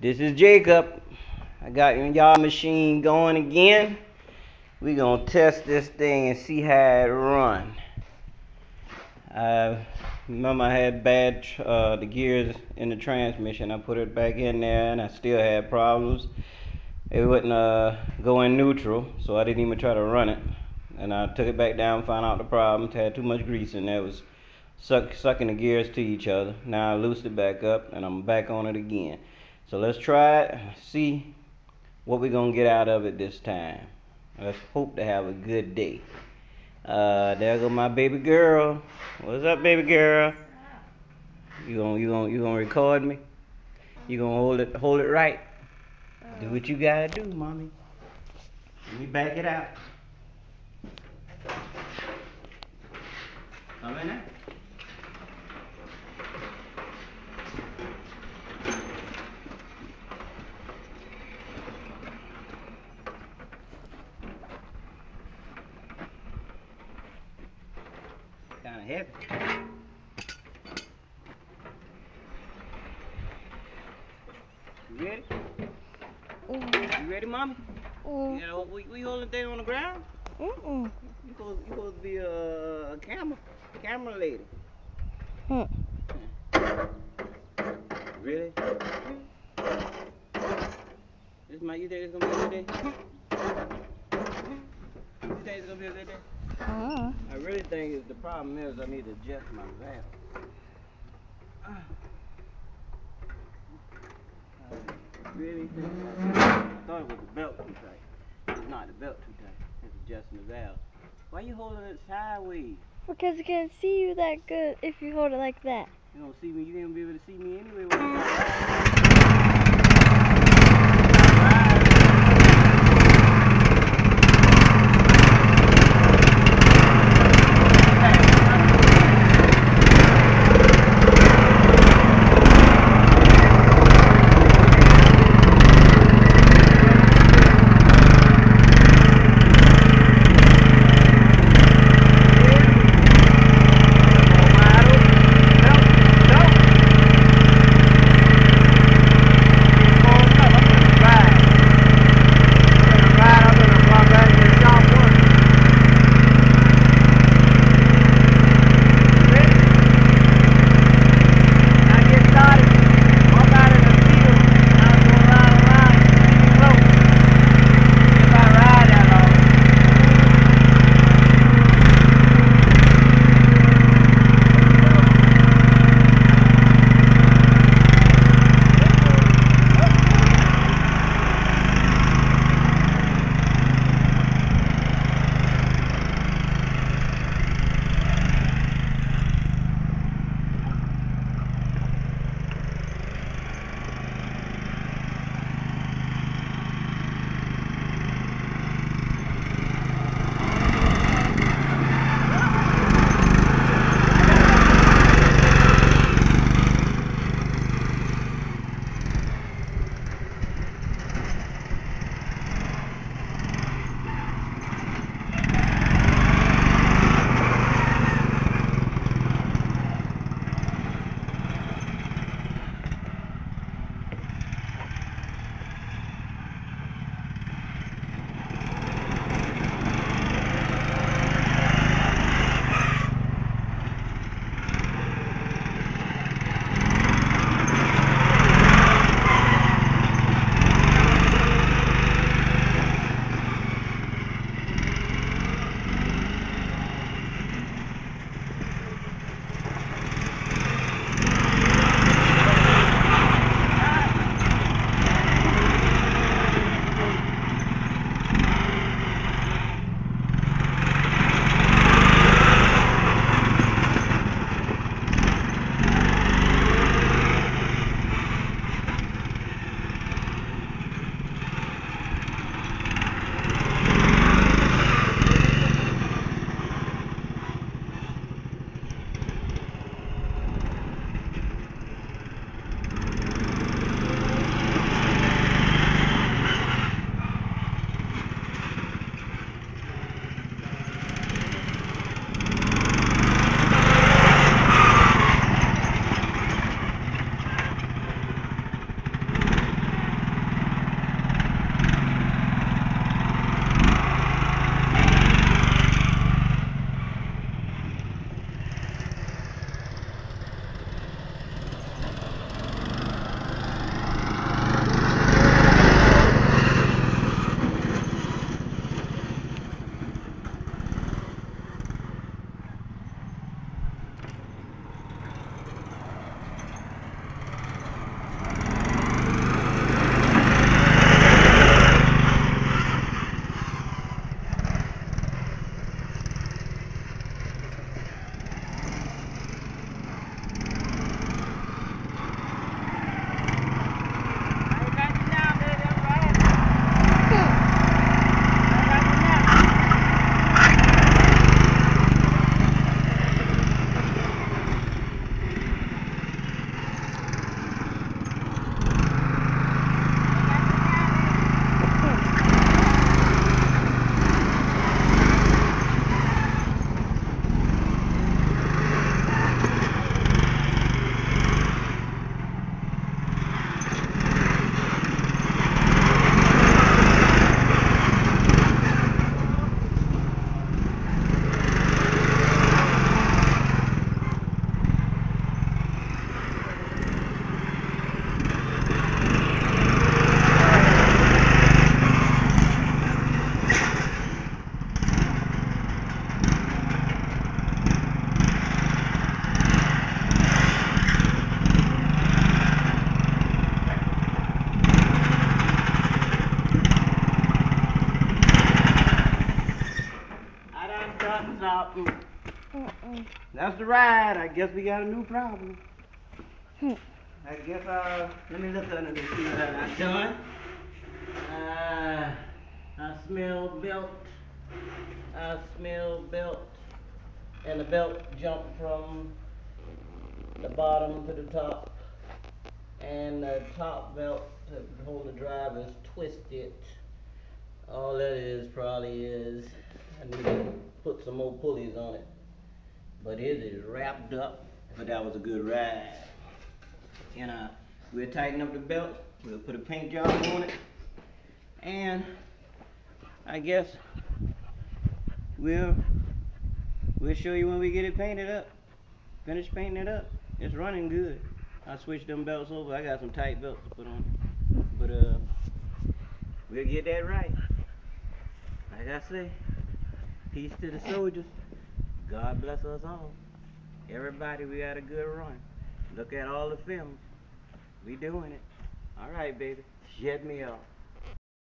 This is Jacob. I got y'all machine going again. We gonna test this thing and see how it run. I remember I had bad the gears in the transmission. I put it back in there and I still had problems. It wouldn't go in neutral, so I didn't even try to run it. And I took it back down, found out the problem. It had too much grease in there. It was sucking the gears to each other. Now I loosed it back up and I'm back on it again. So let's try it, see what we're gonna get out of it this time. Let's hope to have a good day. There go my baby girl. What's up, baby girl? You gonna record me? You gonna hold it right? Do what you gotta do, mommy. Let me back it out. Come in there. Kinda heavy. You ready? You ready, mommy? You know, we holding thing on the ground? You supposed to be a camera lady. Really? You think it's gonna be a good day? You think it's gonna be a good day? I really think the problem is I need to adjust my valve. I really think I thought it was the belt too tight. It's not the belt too tight. It's adjusting the valve. Why are you holding it sideways? Because I can't see you that good if you hold it like that. You don't see me. You ain't gonna be able to see me anyway when you got stop. That's the ride. I guess we got a new problem. I guess, let me look under this, see what I got done. I smell belt. I smell belt. And the belt jumped from the bottom to the top. And the top belt to hold the drive is twisted. All that is probably is, I need to put some more pulleys on it. But it is wrapped up. But that was a good ride. And we'll tighten up the belt. We'll put a paint job on it. And I guess we'll show you when we get it painted up. Finish painting it up. It's running good. I switched them belts over. I got some tight belts to put on. But we'll get that right. Like I say, peace to the soldiers. God bless us all. Everybody, we had a good run. Look at all the films. We doing it. All right, baby. Shut me off.